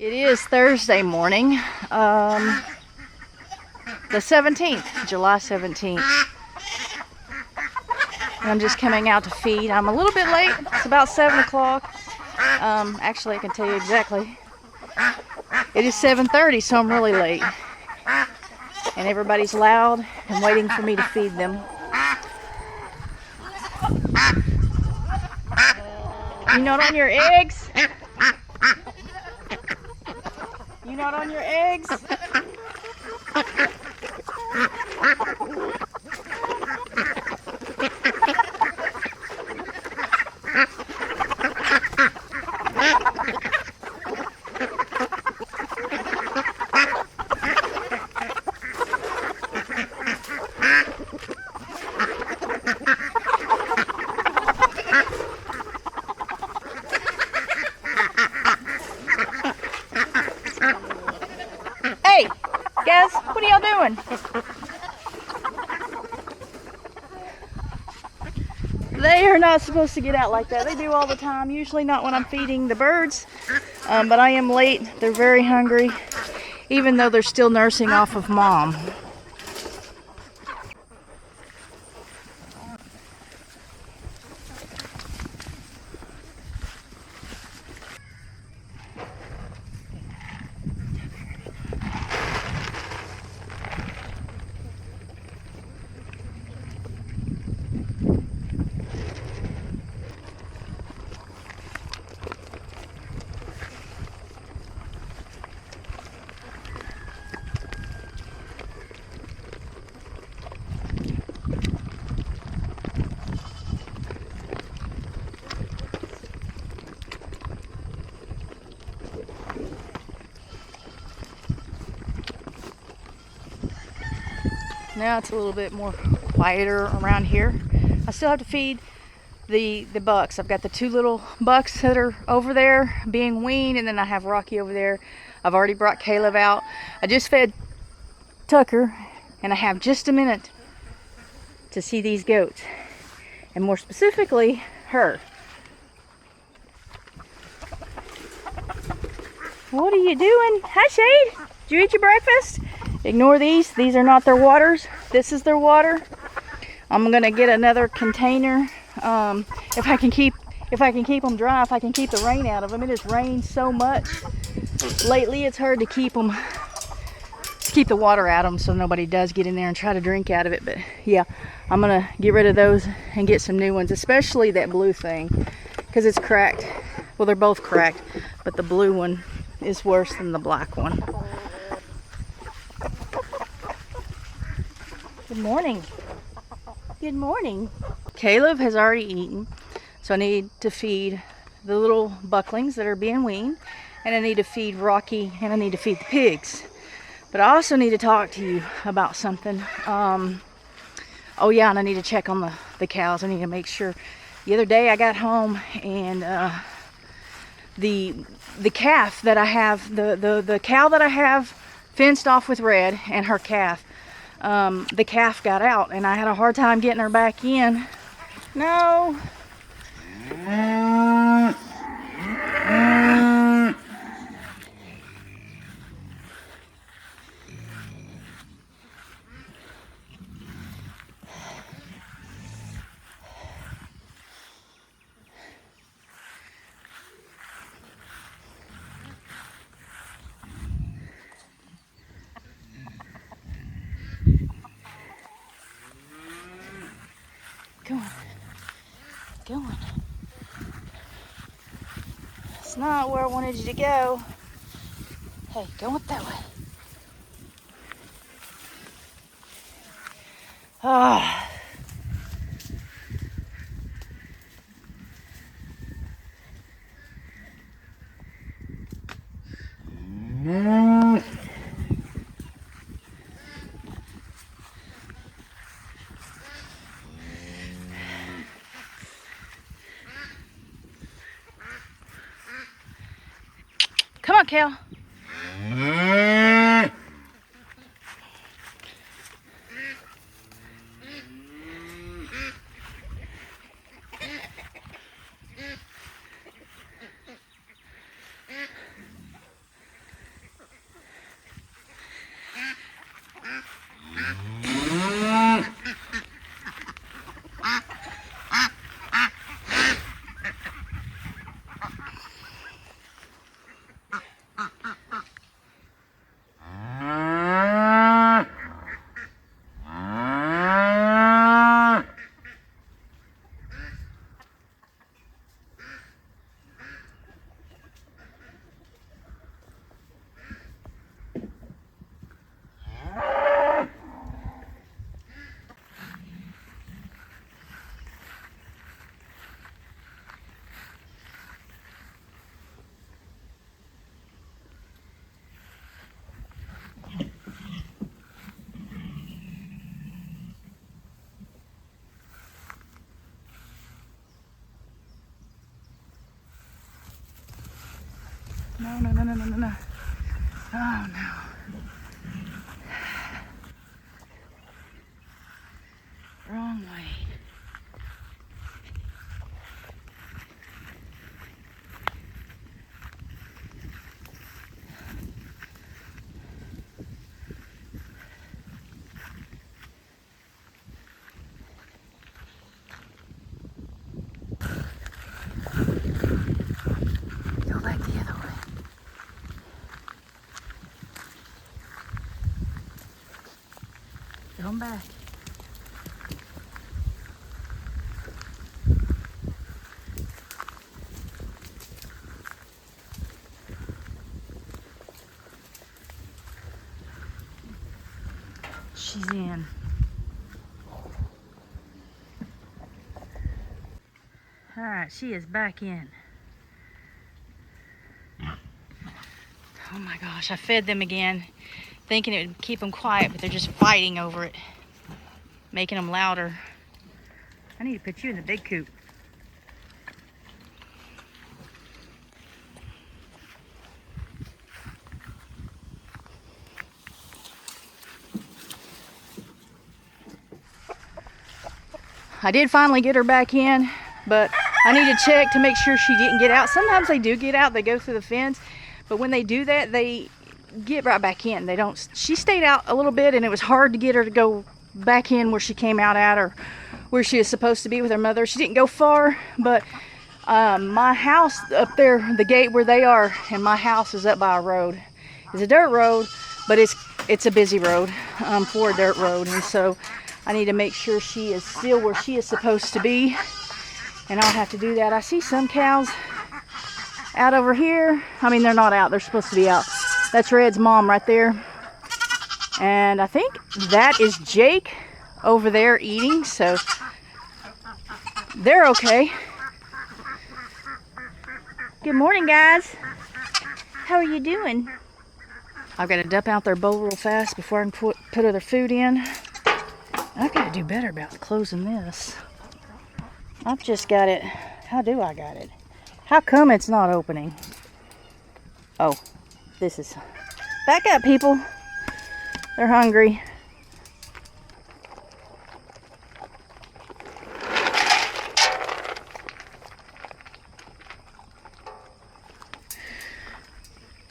It is Thursday morning, the 17th, July 17th. And I'm just coming out to feed. I'm a little bit late. It's about 7 o'clock. Actually, I can tell you exactly. It is 7:30, so I'm really late. And everybody's loud and waiting for me to feed them. You not on your eggs? You not on your eggs? Hey, guys, what are y'all doing? They are not supposed to get out like that. They do all the time, usually not when I'm feeding the birds. But I am late. They're very hungry, even though they're still nursing off of mom. Now it's a little bit more quieter around here. I still have to feed the bucks. I've got the two little bucks that are over there being weaned, and then I have Rocky over there. I've already brought Caleb out. I just fed Tucker, and I have just a minute to see these goats, and more specifically, her. What are you doing? Hi, Shade. Did you eat your breakfast? Ignore these. These are not their waters. This is their water. I'm gonna get another container. If I can keep them dry, if I can keep the rain out of them. It has rained so much lately. It's hard to keep the water out of them, so nobody does get in there and try to drink out of it. But yeah, I'm gonna get rid of those and get some new ones, especially that blue thing, because it's cracked. Well, they're both cracked, but the blue one is worse than the black one. Good morning. Good morning. Caleb has already eaten, so I need to feed the little bucklings that are being weaned, and I need to feed Rocky, and I need to feed the pigs. But I also need to talk to you about something. Oh yeah, and I need to check on the cows. I need to make sure. The other day I got home, and the calf that I have, the cow that I have fenced off with Red, and her calf, the calf got out, and I had a hard time getting her back in. No. Go on. Go on. It's not where I wanted you to go. Hey, go up that way. Ah. Come on, Cal. No, no, no, no, no, no, no. Oh, no. Wrong way. Go back the other way. Come back. She's in. All right, she is back in. Oh my gosh, I fed them again, thinking it would keep them quiet, but they're just fighting over it, making them louder. I need to put you in the big coop. I did finally get her back in, but I need to check to make sure she didn't get out. Sometimes they do get out, they go through the fence, but when they do that, they get right back in. They don't. She stayed out a little bit, and it was hard to get her to go back in where she came out at, or where she is supposed to be with her mother. She didn't go far, but my house up there, the gate where they are, and my house is up by a road. It's a dirt road, but it's a busy road for a dirt road, and so I need to make sure she is still where she is supposed to be, and I'll have to do that. I see some cows out over here. I mean, they're not out. They're supposed to be out. That's Red's mom right there. And I think that is Jake over there eating, so they're okay. Good morning, guys. How are you doing? I've got to dump out their bowl real fast before I can put other food in. I've got to do better about closing this. I've just got it. How do I got it? How come it's not opening? Oh, this is... Back up, people. They're hungry.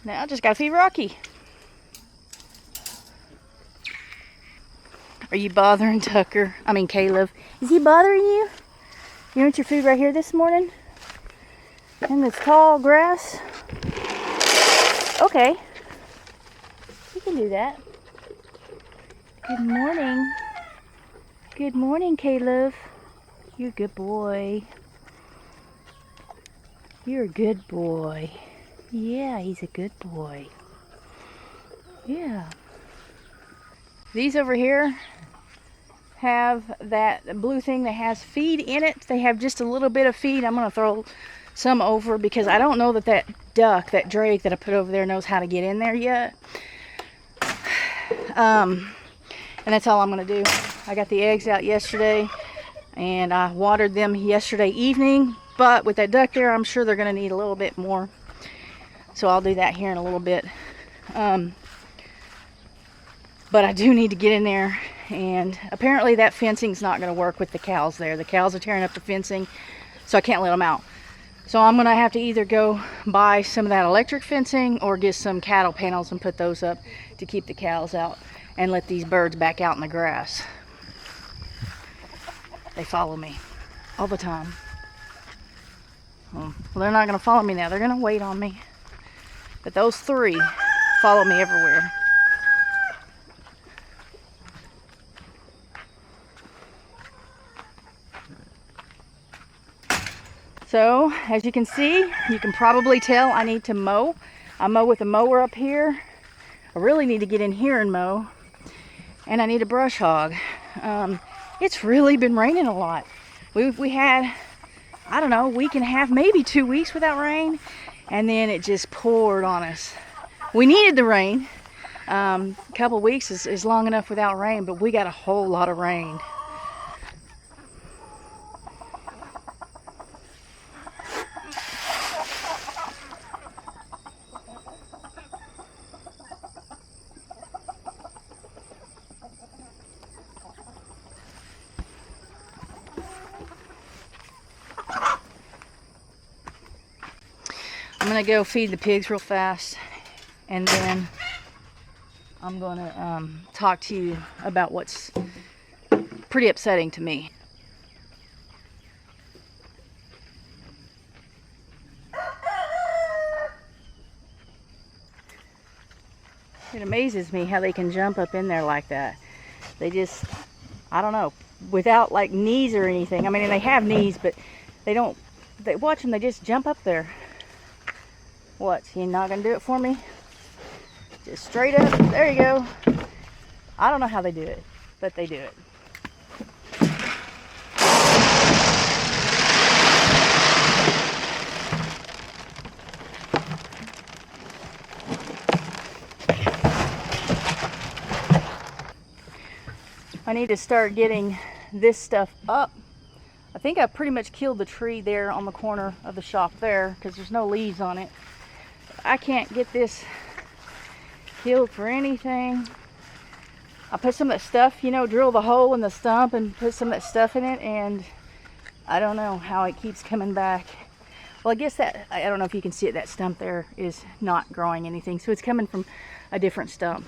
Now I just gotta feed Rocky. Are you bothering Tucker? I mean Caleb. Is he bothering you? You want your food right here this morning? In this tall grass? Okay. You can do that. Good morning. Good morning, Caleb. You're a good boy. You're a good boy. Yeah, he's a good boy. Yeah. These over here have that blue thing that has feed in it. They have just a little bit of feed. I'm going to throw some over because I don't know that duck, that drake that I put over there knows how to get in there yet. And that's all I'm going to do. I got the eggs out yesterday and I watered them yesterday evening, but with that duck there, I'm sure they're going to need a little bit more. So I'll do that here in a little bit. But I do need to get in there, and apparently that fencing's not going to work with the cows there. The cows are tearing up the fencing, so I can't let them out. So I'm going to have to either go buy some of that electric fencing or get some cattle panels and put those up to keep the cows out and let these birds back out in the grass. They follow me all the time. Well, they're not going to follow me now. They're going to wait on me. But those three follow me everywhere. So, as you can see, you can probably tell I need to mow. I mow with a mower up here. I really need to get in here and mow. And I need a brush hog. It's really been raining a lot. We had, I don't know, a week and a half, maybe 2 weeks without rain. And then it just poured on us. We needed the rain. A couple of weeks is long enough without rain, but we got a whole lot of rain. gonna go feed the pigs real fast, and then I'm gonna talk to you about what's pretty upsetting to me. It amazes me how they can jump up in there like that. They just, I don't know, without like knees or anything. I mean, they have knees, but they don't, watch them, they just jump up there. What, you're not gonna do it for me? Just straight up, there you go. I don't know how they do it, but they do it. I need to start getting this stuff up. I think I pretty much killed the tree there on the corner of the shop there because there's no leaves on it. I can't get this healed for anything. I put some of that stuff, you know, drill the hole in the stump and put some of that stuff in it, and I don't know how it keeps coming back. Well, I guess that, I don't know if you can see it, that stump there is not growing anything, so it's coming from a different stump.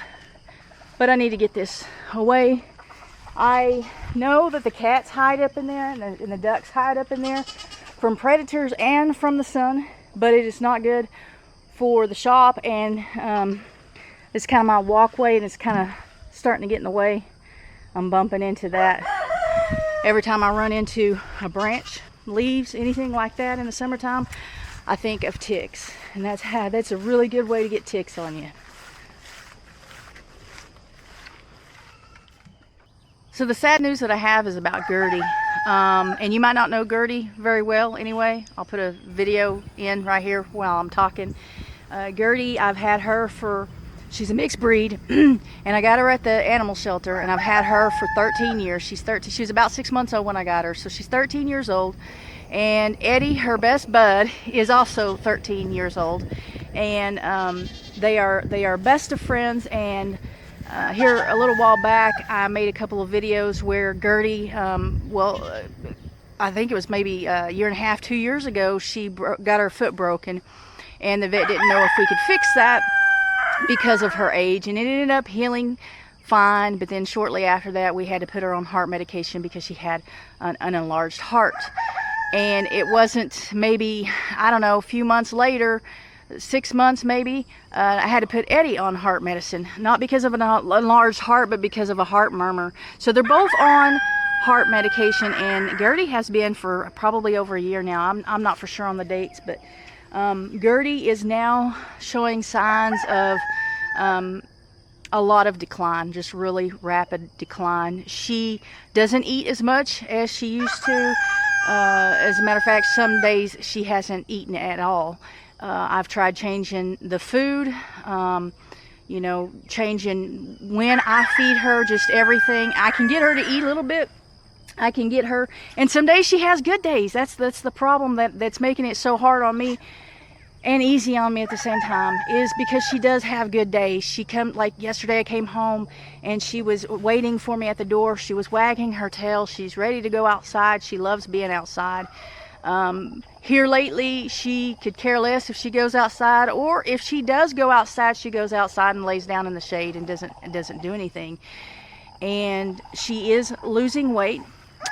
But I need to get this away. I know that the cats hide up in there and the ducks hide up in there from predators and from the sun, but it is not good for the shop, and it's kind of my walkway and it's kind of starting to get in the way. I'm bumping into that every time I run into a branch, leaves, anything like that in the summertime. I think of ticks, and that's a really good way to get ticks on you. So the sad news that I have is about Gertie. And you might not know Gertie very well anyway. I'll put a video in right here while I'm talking. Gertie, I've had her for, she's a mixed breed, and I got her at the animal shelter, and I've had her for 13 years. She's 13, she was about 6 months old when I got her, so she's 13 years old. And Eddie, her best bud, is also 13 years old. And they are best of friends, and here a little while back I made a couple of videos where Gertie, I think it was maybe a year and a half, 2 years ago, she got her foot broken, and the vet didn't know if we could fix that because of her age, and it ended up healing fine. But then shortly after that we had to put her on heart medication because she had an enlarged heart. And it wasn't maybe, I don't know, a few months later, 6 months maybe, I had to put Eddie on heart medicine, not because of an enlarged heart, but because of a heart murmur. So they're both on heart medication, and Gertie has been for probably over a year now. I'm not for sure on the dates, but Gertie is now showing signs of a lot of decline, just really rapid decline. She doesn't eat as much as she used to. As a matter of fact, some days she hasn't eaten at all. I've tried changing the food, you know, changing when I feed her, just everything. I can get her to eat a little bit. I can get her, and some days she has good days. That's the problem that's making it so hard on me and easy on me at the same time, is because she does have good days. She like yesterday I came home and she was waiting for me at the door. She was wagging her tail. She's ready to go outside. She loves being outside. Here lately, she could care less if she goes outside, or if she does go outside, she goes outside and lays down in the shade and doesn't do anything. And she is losing weight.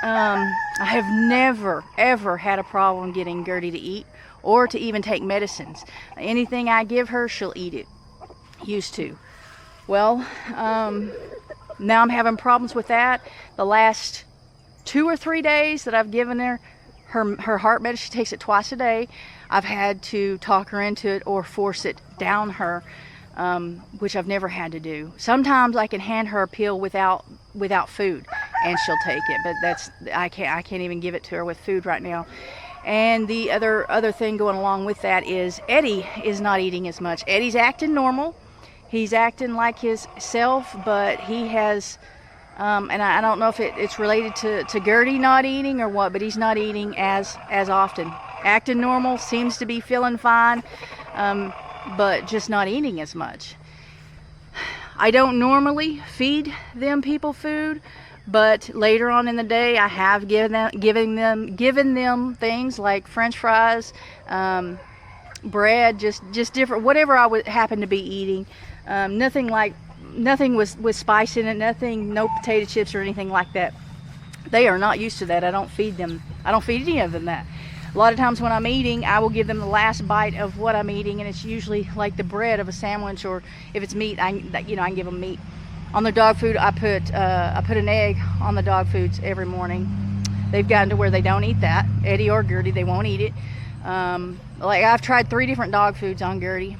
I have never ever had a problem getting Gertie to eat or to even take medicines. Anything I give her, she'll eat it. Used to. Well, now I'm having problems with that. The last 2 or 3 days that I've given her heart medicine, she takes it twice a day, I've had to talk her into it or force it down her, which I've never had to do. Sometimes I can hand her a pill without food and she'll take it, but I can't even give it to her with food right now. And the other thing going along with that is Eddie is not eating as much. Eddie's acting normal. He's acting like his self, but he has, and I don't know if it's related to Gertie not eating or what, but he's not eating as often. Acting normal, seems to be feeling fine, but just not eating as much. I don't normally feed them people food, but later on in the day I have given them things like French fries, bread, just different, whatever I would happen to be eating. Nothing with spice in it, no potato chips or anything like that. They are not used to that. I don't feed any of them that. A lot of times when I'm eating, I will give them the last bite of what I'm eating, and it's usually like the bread of a sandwich, or if it's meat, I can give them meat. On their dog food, I put an egg on the dog foods every morning. They've gotten to where they don't eat that. Eddie or Gertie, they won't eat it. Like I've tried 3 different dog foods on Gertie.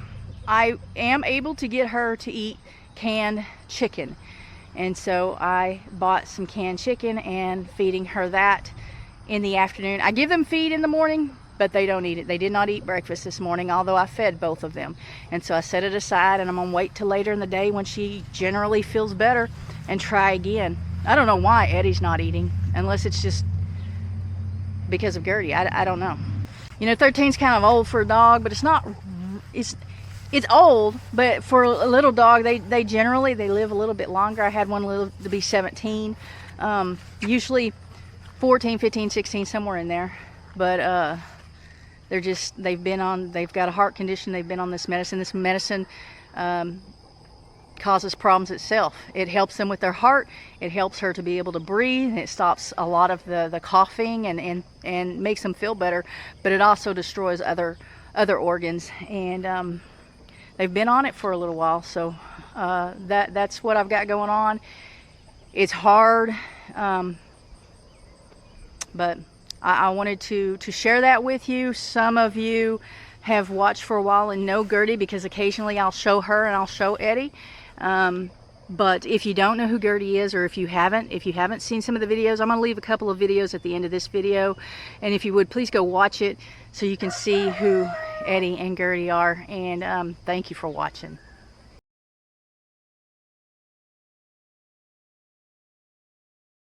I am able to get her to eat canned chicken, and so I bought some canned chicken and feeding her that in the afternoon. I give them feed in the morning, but they don't eat it. They did not eat breakfast this morning, although I fed both of them. And so I set it aside, and I'm gonna wait till later in the day when she generally feels better and try again. I don't know why Eddie's not eating, unless it's just because of Gertie. I don't know. 13's kind of old for a dog, but it's not. It's old, but for a little dog, they generally live a little bit longer. I had one live to be 17, usually 14, 15, 16, somewhere in there. But they've got a heart condition. They've been on this medicine. This medicine causes problems itself. It helps them with their heart. It helps her to be able to breathe. And it stops a lot of the coughing and makes them feel better. But it also destroys other organs. And they've been on it for a little while. So that's what I've got going on. It's hard. But I wanted to share that with you. Some of you have watched for a while and know Gertie, because occasionally I'll show her and I'll show Eddie. But if you don't know who Gertie is, or if you haven't seen some of the videos, I'm going to leave a couple of videos at the end of this video. And if you would, please go watch it so you can see who Eddie and Gertie are. And thank you for watching.